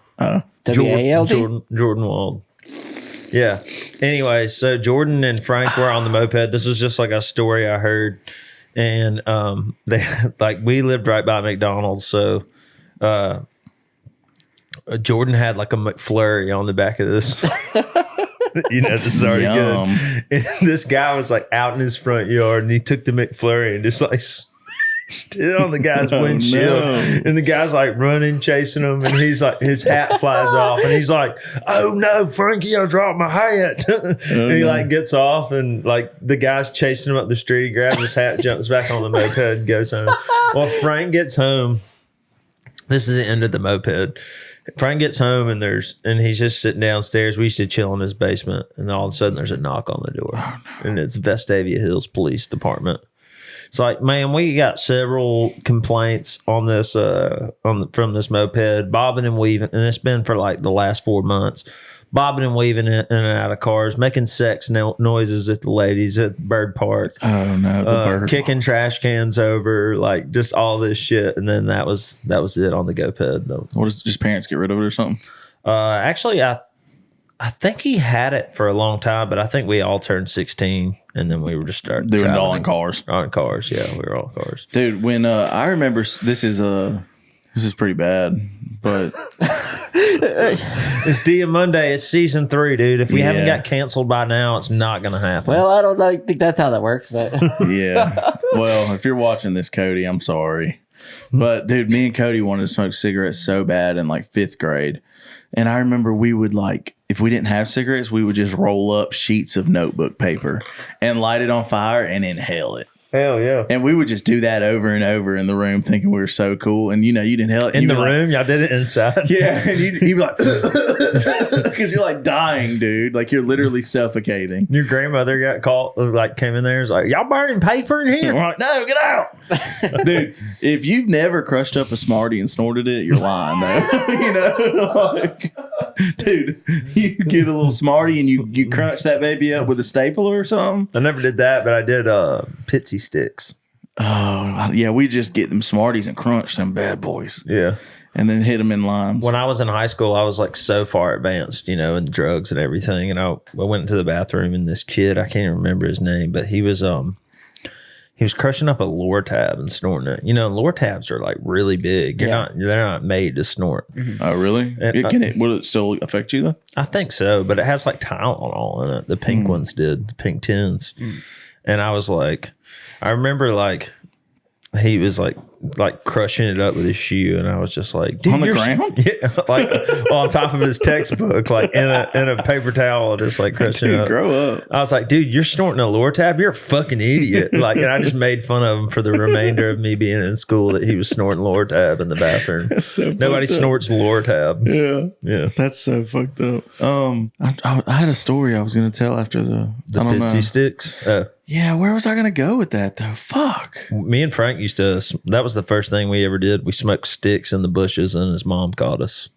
W-A-L-D? Jordan Wald. Yeah. Anyway, so Jordan and Frank were on the moped. This was just like a story I heard. And they like we lived right by McDonald's, so Jordan had like a McFlurry on the back of this. This is already good. And this guy was like out in his front yard, and he took the McFlurry and just like stood on the guy's windshield, and the guy's like running, chasing him, and he's like, his hat flies off, and he's like, "Oh no, Frankie, I dropped my hat!" And he like gets off, and like the guy's chasing him up the street, grabs his hat, jumps back on the moped, and goes home. Well, Frank gets home. This is the end of the moped. Frank gets home, and he's just sitting downstairs. We used to chill in his basement, and all of a sudden there's a knock on the door, and it's Vestavia Hills Police Department. It's like, man, we got several complaints on this from this moped, bobbing and weaving, and it's been for like the last 4 months, bobbing and weaving in and out of cars, making sex noises at the ladies at the bird park. Oh no, the bird kicking trash cans over, like just all this shit. And then that was it on the GoPed. No. What does just parents get rid of it or something? Actually, I think he had it for a long time, but I think we all turned 16 and then we were just starting doing it all in cars. On cars, yeah, we were all cars. Dude, when I remember this is pretty bad, but it's DM Monday. It's season 3, dude. If we haven't got canceled by now, it's not going to happen. Well, I don't think that's how that works, but yeah. Well, if you're watching this, Cody, I'm sorry, but dude, me and Cody wanted to smoke cigarettes so bad in like 5th grade, and I remember we would like, if we didn't have cigarettes, we would just roll up sheets of notebook paper and light it on fire and inhale it. Hell yeah. And we would just do that over and over in the room thinking we were so cool. And, you'd inhale it. In the room? Y'all did it inside? Yeah. And you'd be like, because you're like dying, dude. Like you're literally suffocating. Your grandmother got called, like came in there and was like, y'all burning paper in here? We're like, no, get out. Dude, if you've never crushed up a Smartie and snorted it, you're lying, though. Like, dude, you get a little Smartie and you crunch that baby up with a stapler or something. I never did that, but I did Pitsy sticks. Oh, yeah, we just get them Smarties and crunch them bad boys. Yeah. And then hit them in lines. When I was in high school, I was like so far advanced, in drugs and everything. And I went into the bathroom, and this kid, I can't even remember his name, but he was crushing up a Lortab and snorting it. Lortabs are like really big. They're not made to snort. Mm-hmm. Oh, really? Will it still affect you though? I think so, but it has like Tylenol in it. The pink ones did, the pink tins. And I was like, I remember like he was like crushing it up with his shoe, and I was just like, dude, on the ground, yeah, like on top of his textbook, like in a paper towel, just like crushing it up. Grow up. I was like, dude, you're snorting a Lortab? You're a fucking idiot. Like, and I just made fun of him for the remainder of me being in school that he was snorting Lortab in the bathroom. That's so nobody snorts Lortab. Yeah. That's so fucked up. I had a story I was gonna tell after the Pitsy sticks. Yeah, where was I going to go with that, though? Fuck. Me and Frank used to, that was the first thing we ever did. We smoked sticks in the bushes, and his mom caught us.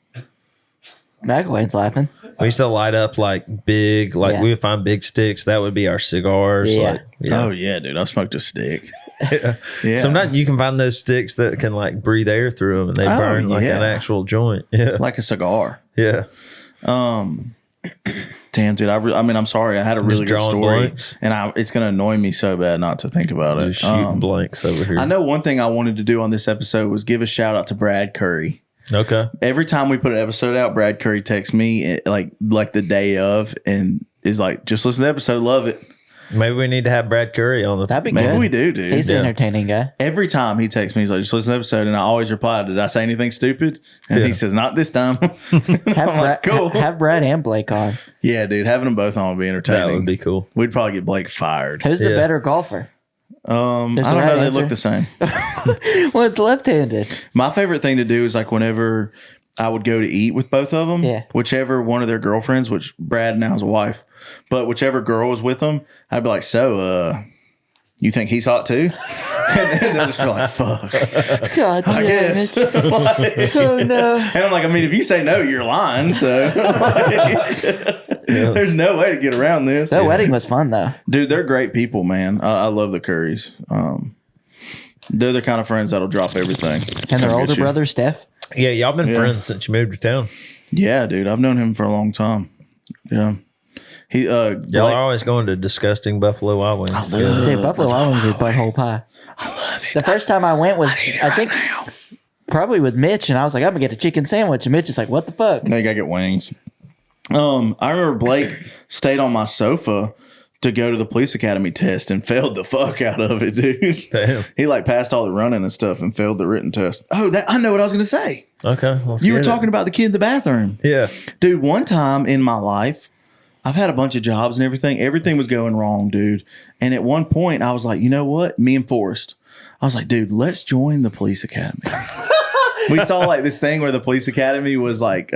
McIlwain's laughing. We used to light up like big, we would find big sticks. That would be our cigars. Yeah. Oh, yeah, dude. I smoked a stick. Yeah. Sometimes you can find those sticks that can like breathe air through them, and they burn like an actual joint. Yeah. Like a cigar. Yeah. Damn, dude. I'm sorry. I had a really good story, blanks. And it's going to annoy me so bad not to think about it. Just shooting blanks over here. I know one thing I wanted to do on this episode was give a shout out to Brad Curry. Okay. Every time we put an episode out, Brad Curry texts me like the day of and is like, just listen to the episode, love it. Maybe we need to have Brad Curry on the. That'd be Maybe good. we do, dude. He's an entertaining guy. Every time he texts me, he's like, just listen to the episode. And I always reply, did I say anything stupid? And he says, not this time. I'm like, cool. Have Brad and Blake on. Yeah, dude. Having them both on would be entertaining. That would be cool. We'd probably get Blake fired. Who's the better golfer? I don't the know. right They answer? look the same. Well, it's left-handed. My favorite thing to do is like whenever I would go to eat with both of them, whichever one of their girlfriends, which Brad now has a wife, but whichever girl was with them, I'd be like, so, you think he's hot too? And then they'll just be like, fuck. God I damn guess. it. Like, Oh, no. and I'm like, I mean, if you say no, you're lying. So there's no way to get around this. That wedding was fun, though. Dude, they're great people, man. I love the Currys. They're the kind of friends that'll drop everything. And their Come older get you. brother, Steph. Yeah, y'all been friends since you moved to town. Yeah, dude. I've known him for a long time. Yeah. Y'all are always going to disgusting Buffalo Wild Wings. Dude, Buffalo Wild Wings is butthole pie. I love it. The first time I went was, I think, probably with Mitch, and I was like, I'm going to get a chicken sandwich. And Mitch is like, what the fuck? Now you gotta get wings. I remember Blake stayed on my sofa to go to the police academy test and failed the fuck out of it, dude. Damn. He like passed all the running and stuff and failed the written test. Oh, I know what I was gonna say. Okay. You were talking about the kid in the bathroom. Yeah. Dude, one time in my life, I've had a bunch of jobs and everything. Everything was going wrong, dude. And at one point, I was like, you know what? Me and Forrest, I was like, dude, let's join the police academy. We saw like this thing where the police academy was like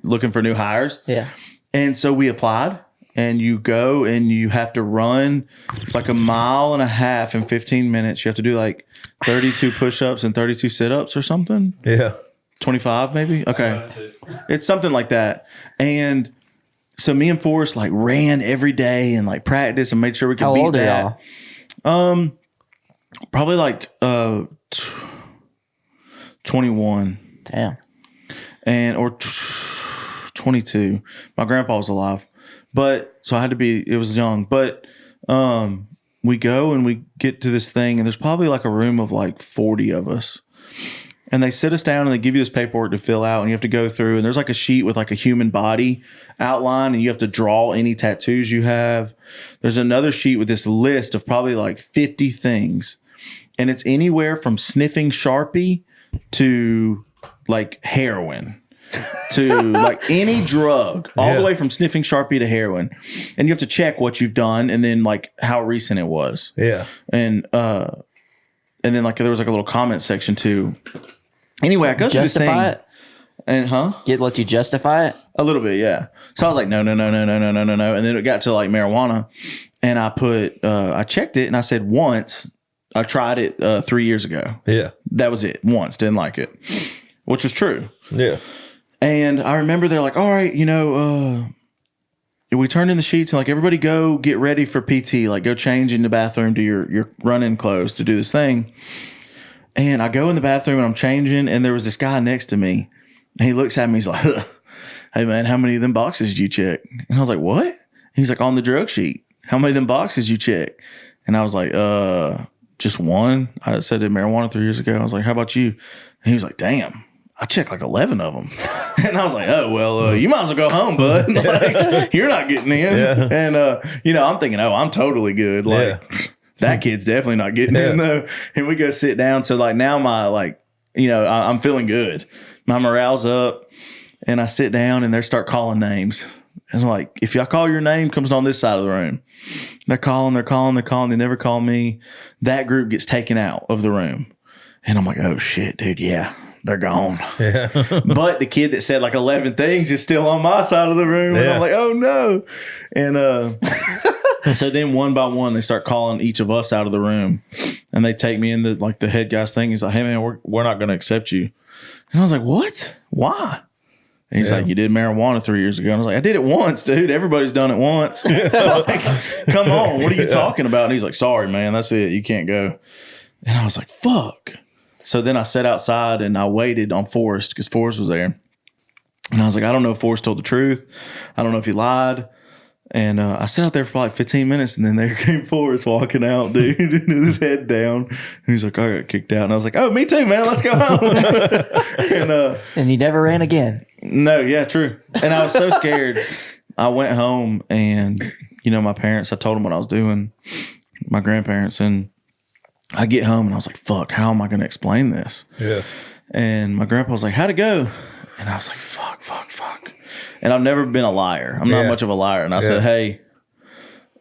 looking for new hires. Yeah. And so we applied, and you go and you have to run like a mile and a half in 15 minutes. You have to do like 32 push-ups and 32 sit-ups or something. Yeah. 25 maybe. Okay. It's something like that. And so me and Forrest like ran every day and like practice and made sure we could How beat old are that. y'all? Probably like 21 Damn. and or 22. My grandpa was alive, but so I had to be. It was young, but we go and we get to this thing, and there's probably like a room of like 40 of us. And they sit us down and they give you this paperwork to fill out, and you have to go through, and there's like a sheet with like a human body outline, and you have to draw any tattoos you have. There's another sheet with this list of probably like 50 things. And it's anywhere from sniffing Sharpie to like heroin to like any drug, all the way from sniffing Sharpie to heroin. And you have to check what you've done and then like how recent it was. Yeah. And then like there was like a little comment section too. Anyway, I go through this thing. Justify it? And Let you justify it? a little bit, yeah. So I was like, no. And then it got to like marijuana, and I checked it and I said once. I tried it 3 years ago. Yeah. That was it. Once. Didn't like it, which was true. Yeah. And I remember they're like, all right, we turned in the sheets and like everybody go get ready for PT. Like go change in the bathroom, do your run-in clothes to do this thing. And I go in the bathroom and I'm changing, and there was this guy next to me. And he looks at me, he's like, hey man, how many of them boxes did you check? And I was like, what? He's like, on the drug sheet, how many of them boxes you check? And I was like, just one. I said did marijuana 3 years ago. I was like, how about you? And he was like, damn, I checked like 11 of them. And I was like, oh, well, you might as well go home, bud. Like, you're not getting in. Yeah. And, I'm thinking, oh, I'm totally good. Like, that kid's definitely not getting in, though. And we go sit down. So, like, now I'm feeling good. My morale's up. And I sit down, and they start calling names. And, like, if y'all call your name, comes on this side of the room. They're calling. They never call me. That group gets taken out of the room. And I'm like, oh, shit, dude, yeah. They're gone. Yeah. But the kid that said like 11 things is still on my side of the room. And I'm like, oh no. And so then one by one, they start calling each of us out of the room, and they take me in the head guy's thing. He's like, hey man, we're not going to accept you. And I was like, what? Why? And he's like, you did marijuana 3 years ago. And I was like, I did it once, dude. Everybody's done it once. Like, come on. What are you talking about? And he's like, sorry, man. That's it. You can't go. And I was like, fuck. So then I sat outside and I waited on Forrest because Forrest was there. And I was like, I don't know if Forrest told the truth. I don't know if he lied. And I sat out there for probably 15 minutes, and then there came Forrest walking out, dude, with his head down. And he's like, I got kicked out. And I was like, oh, me too, man. Let's go home. And you never ran again. No, yeah, true. And I was so scared. I went home and my parents, I told them what I was doing, my grandparents, and I get home and I was like, fuck, how am I going to explain this? Yeah. And my grandpa was like, how'd it go? And I was like, fuck. And I've never been a liar. I'm not much of a liar. And I said, hey,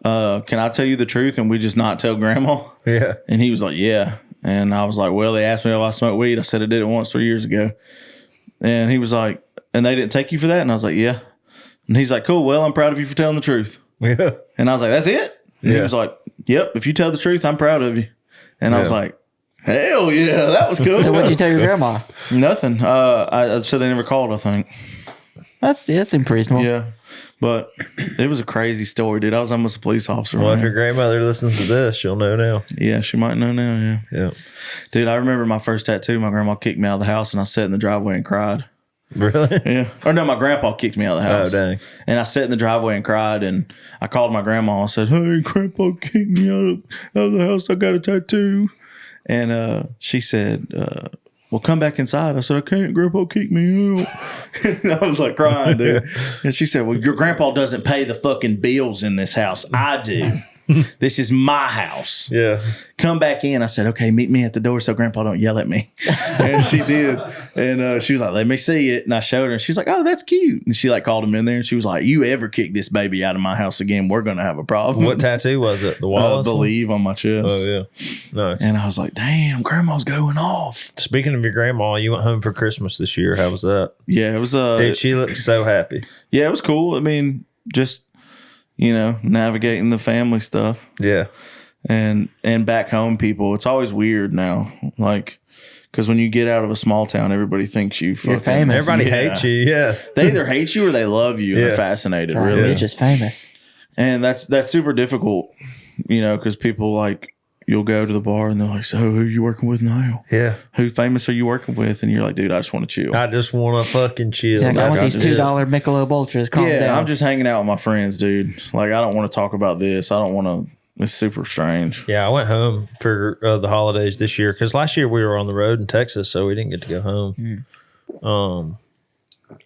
can I tell you the truth and we just not tell grandma? Yeah. And he was like, yeah. And I was like, well, they asked me if I smoked weed. I said I did it once 3 years ago. And he was like, and they didn't take you for that? And I was like, yeah. And he's like, cool. Well, I'm proud of you for telling the truth. Yeah. And I was like, that's it? And he was like, yep, if you tell the truth, I'm proud of you. And I was like, hell yeah, that was cool. So what'd you tell your grandma? Nothing. I said they never called, I think. That's reasonable. Yeah. But it was a crazy story, dude. I was almost a police officer. Well, if your grandmother listens to this, she'll know now. Yeah, she might know now, yeah. Yeah. Dude, I remember my first tattoo. My grandma kicked me out of the house and I sat in the driveway and cried. Really? Yeah. Or no, my grandpa kicked me out of the house. Oh, dang. And I sat in the driveway and cried. And I called my grandma and said, hey, grandpa kicked me out of the house. I got a tattoo. And she said, well, come back inside. I said, I can't. Grandpa kicked me out. And I was like crying, dude. And she said, well, your grandpa doesn't pay the fucking bills in this house. I do. This is my house. Yeah. Come back in. I said, okay, meet me at the door so grandpa don't yell at me. And she did. And she was like, let me see it. And I showed her and she's like, oh, that's cute. And she like called him in there and she was like, you ever kick this baby out of my house again, we're going to have a problem. What tattoo was it? The Wallace? Believe on my chest. Oh, yeah. Nice. And I was like, damn, grandma's going off. Speaking of your grandma, you went home for Christmas this year. How was that? Yeah, it was. Dude, she looked so happy. Yeah, it was cool. I mean, just, navigating the family stuff. Yeah. And back home people, it's always weird now. Like, because when you get out of a small town, everybody thinks you're famous. Everybody hates you. Yeah. They either hate you or they love you. And they're fascinated, God, really. You're just famous. And that's super difficult, because people like, you'll go to the bar and they're like, so who are you working with now? Yeah. Who famous are you working with? And you're like, dude, I just want to chill. I just want to fucking chill. Yeah, I want these just- $2 Michelob Ultras. Calm down. I'm just hanging out with my friends, dude. Like, I don't want to talk about this. I don't want to. It's super strange. Yeah, I went home for the holidays this year because last year we were on the road in Texas, so we didn't get to go home.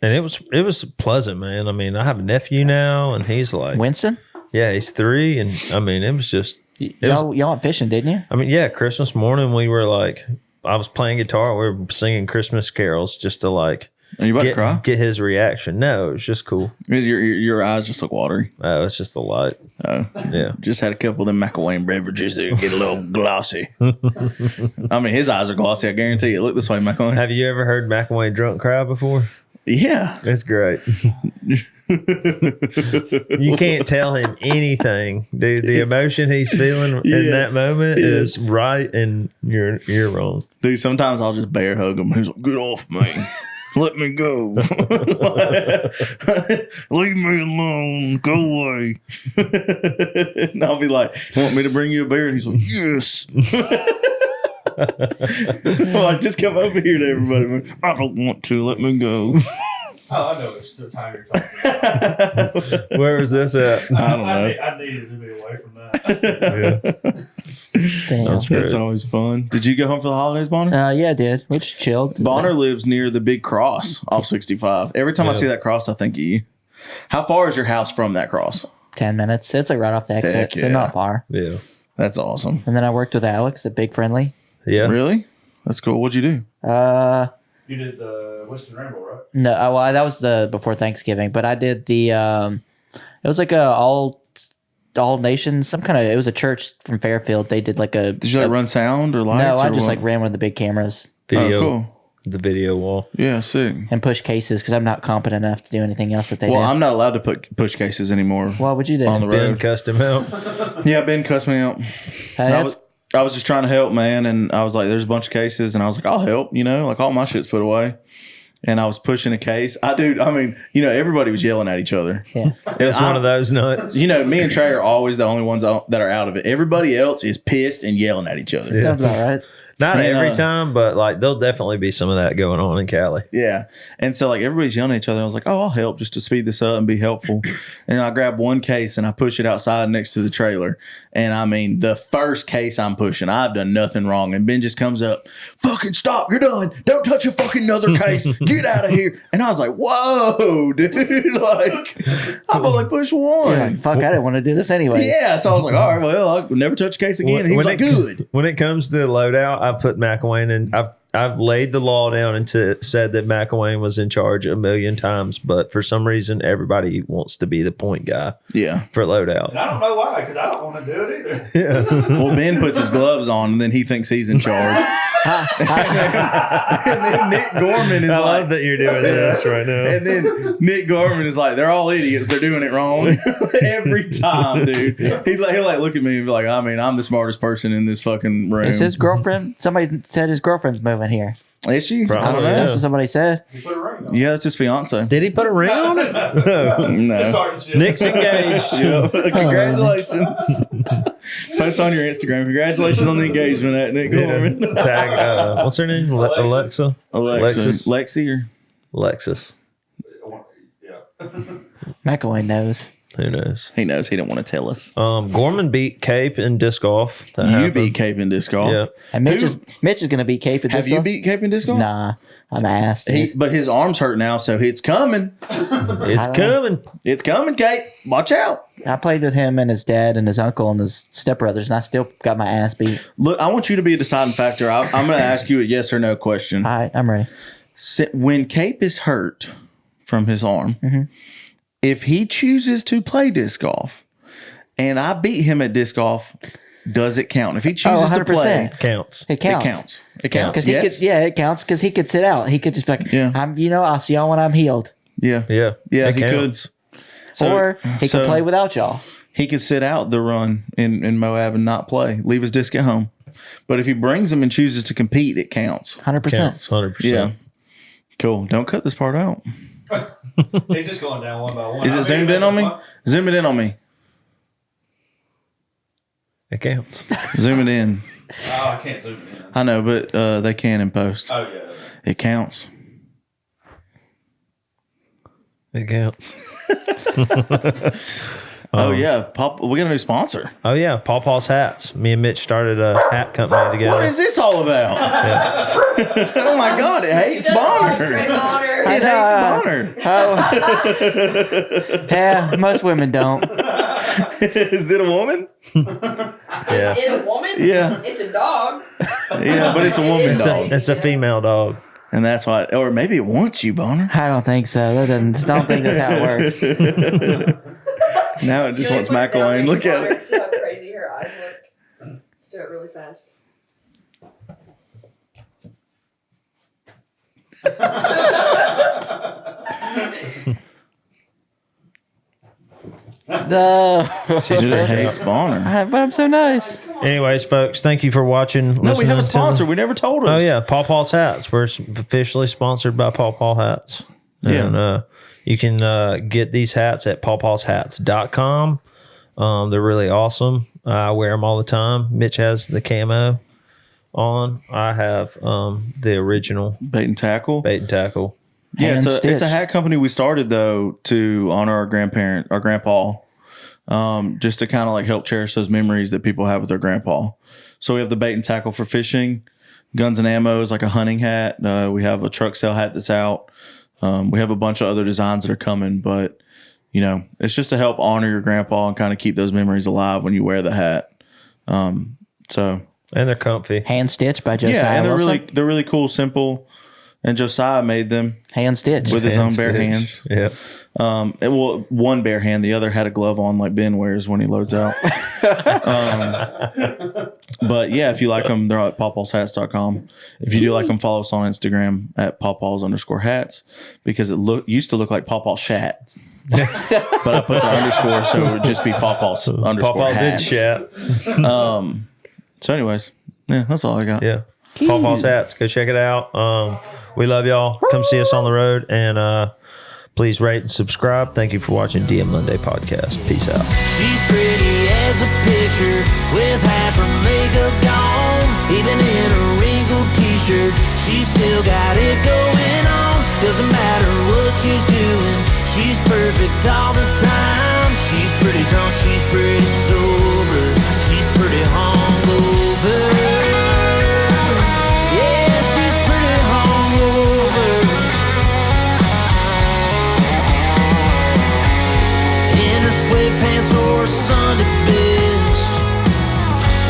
And it was pleasant, man. I mean, I have a nephew now, and he's like, Winston? yeah, he's 3, and I mean, it was just, Y'all went fishing, didn't you? I mean, yeah, Christmas morning we were like, I was playing guitar, we were singing Christmas carols just to like Are you about to cry? get his reaction. No, it was just cool. Your eyes just look watery. Oh, it's just the light. Oh, Yeah. just had a couple of them McIlwain beverages that get a little glossy. I mean, his eyes are glossy. I guarantee you. Look this way, McIlwain. Have you ever heard McIlwain drunk cry before? Yeah. It's great. You can't tell him anything, dude. The emotion he's feeling in that moment is right, and you're wrong. Dude, sometimes I'll just bear hug him. He's like, get off me. Let me go. Leave me alone. Go away. And I'll be like, want me to bring you a beer? And he's like, yes. Like, just come over here to everybody. I don't want to. Let me go. Oh, I know it's the time you're talking about. Where was this at? I don't know. I needed to be away from that. Damn. That's always fun. Did you go home for the holidays, Bonner? Yeah, I did. We just chilled. Bonner lives near the big cross off 65. Every time I see that cross, I think of you. How far is your house from that cross? 10 minutes. It's like right off the exit, Heck so yeah. not far. Yeah. That's awesome. And then I worked with Alex at Big Friendly. Yeah. Really? That's cool. What'd you do? You did the Western Ramble, right? No, well, that was the before Thanksgiving, but I did the it was like a all nations, some kind of, it was a church from Fairfield. They did like a Did you run sound or lights? no, I or just what? like ran one of the big cameras Video. Oh, cool. The video wall. Yeah, sick. and pushed cases because I'm not competent enough to do anything else that they Well, did. I'm not allowed to put push cases anymore What would you do? on the Ben road. cussed him out. Yeah, Ben cussed me out. I was just trying to help, man, and I was like, "There's a bunch of cases," and I was like, "I'll help," like all my shit's put away. And I was pushing a case. Everybody was yelling at each other. Yeah. It was one of those nights. Me and Trey are always the only ones that are out of it. Everybody else is pissed and yelling at each other. Sounds about right. Not And, every time, but like there'll definitely be some of that going on in Cali. Yeah. And so like everybody's yelling at each other. I was like, oh, I'll help just to speed this up and be helpful. And I grab one case and I push it outside next to the trailer. And I mean, the first case I'm pushing, I've done nothing wrong. And Ben just comes up, fucking stop, you're done. Don't touch a fucking another case. Get out of here. And I was like, whoa, dude. Like, I've only pushed one. You're like, fuck, I didn't want to do this anyway. Yeah. So I was like, all right, well, I'll never touch a case again. And he was like, good. When it comes to loadout, I put McIlwain in. I've laid the law down and said that McIlwain was in charge a million times, but for some reason, everybody wants to be the point guy. Yeah. For loadout. And I don't know why, because I don't want to do it either. Yeah. Well, Ben puts his gloves on and then he thinks he's in charge. And then Nick Gorman is I like, love that you're doing this right now. and then Nick Gorman is like, they're all idiots. They're doing it wrong every time, dude. He'll like look at me and be like, I mean, I'm the smartest person in this fucking room. Is his girlfriend? Somebody said his girlfriend's moving here. Is she? Probably. I don't That's know. what somebody said. You put a ring on. Yeah, that's his fiance. Did he put a ring on it? No. Starting shit. Nick's engaged. Yeah. Congratulations. Post on your Instagram. Congratulations on the engagement at Nick Gorman. Tag. What's her name? Alexa. Alexis. Lexi or Alexis. Yeah. McIlwain knows. Who knows? he knows he didn't want to tell us. Gorman beat Cape in disc golf. That You happened. beat Cape in disc golf. Yeah. And Mitch Who- is going to beat Cape at this Have you beat Cape in disc golf? Nah, I'm asked. But his arm's hurt now, so it's coming. It's coming. It's coming, Cape. Watch out. I played with him and his dad and his uncle and his stepbrothers, and I still got my ass beat. Look, I want you to be a deciding factor. I'm going to ask you a yes or no question. All right, I'm ready. When Cape is hurt from his arm, if he chooses to play disc golf and I beat him at disc golf, does it count? If he chooses to play, 100%. Counts. It counts. it counts. It counts. Because Yes? it counts because he could sit out. He could just be like, Yeah. I'll see y'all when I'm healed. Yeah. Yeah. Yeah, It he counts. could. So- or he so- could play without y'all. He could sit out the run in Moab and not play, leave his disc at home. But if he brings them and chooses to compete, it counts. 100%. Counts. 100%. Yeah. Cool. Don't cut this part out. He's just going down one by one. Is it zoomed in on me? Zoom it in on me. It counts. Zoom it in. Oh, I can't zoom it in. I know, but they can in post. Oh, yeah. It counts. It counts. Oh yeah, Pop. We got a new sponsor. Oh yeah, Paw Paw's hats. Me and Mitch started a hat company together. What is this all about? Oh my God! It hates Bonner. It hates Bonner. Oh. Yeah, most women don't. Is it a woman? Yeah. Is it a woman? Yeah. It's a dog. Yeah, but it's a woman dog, It's a female dog. and that's why. Or maybe it wants you, Bonner. I don't think so. I don't think that's how it works. Now it just Should I wants put it down McIlwain. next Look to at Bonner? it. See how crazy her eyes look. Let's do it really fast. It hates Bonner. But I'm so nice. Anyways, folks, thank you for watching. No, we have a sponsor. We never told us. Oh yeah, Paw Paw's hats. We're officially sponsored by Paw Paw hats. Yeah. And you can get these hats at pawpawshats.com. They're really awesome. I wear them all the time. Mitch has the camo on. I have the original Bait and tackle. bait and tackle. Yeah, it's Hand-stitched. a hat company we started though to honor our grandpa, just to kind of like help cherish those memories that people have with their grandpa. So we have the bait and tackle for fishing, guns and ammo is like a hunting hat. We have a truck sale hat that's out. We have a bunch of other designs that are coming, but you know, it's just to help honor your grandpa and kind of keep those memories alive when you wear the hat. So And they're comfy. Hand stitched by Josiah yeah, and Wilson. they're really cool, simple. And Josiah made them Hand stitched. with his own bare hands. Yeah. One bare hand, the other had a glove on like Ben wears when he loads out. But yeah, if you like them, they're at pawpawshats.com. If you do like them, follow us on Instagram at pawpaws_hats because it used to look like Pawpaw Shat. But I put the underscore so it would just be Pawpaws _hats. Paw Paw did chat. So anyways, yeah, that's all I got. Yeah. Paw Paw's hats. Go check it out. We love y'all. Come see us on the road and please rate and subscribe. Thank you for watching DM Monday Podcast. Peace out. She's pretty as a picture with half her makeup gone. Even in a ring t-shirt. She's still got it going on. Doesn't matter what she's doing. She's perfect all the time. She's pretty drunk, she's pretty sober. She's pretty hungover. Yeah, she's pretty hungover. In her sweatpants or a Sunday best,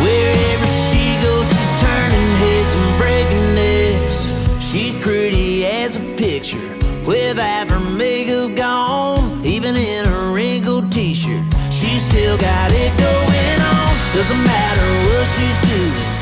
wherever she goes, she's turning heads and breaking necks. She's pretty as a picture without her makeup gone. Even in a wrinkled t-shirt, she's still got it going on. Doesn't matter what she's doing.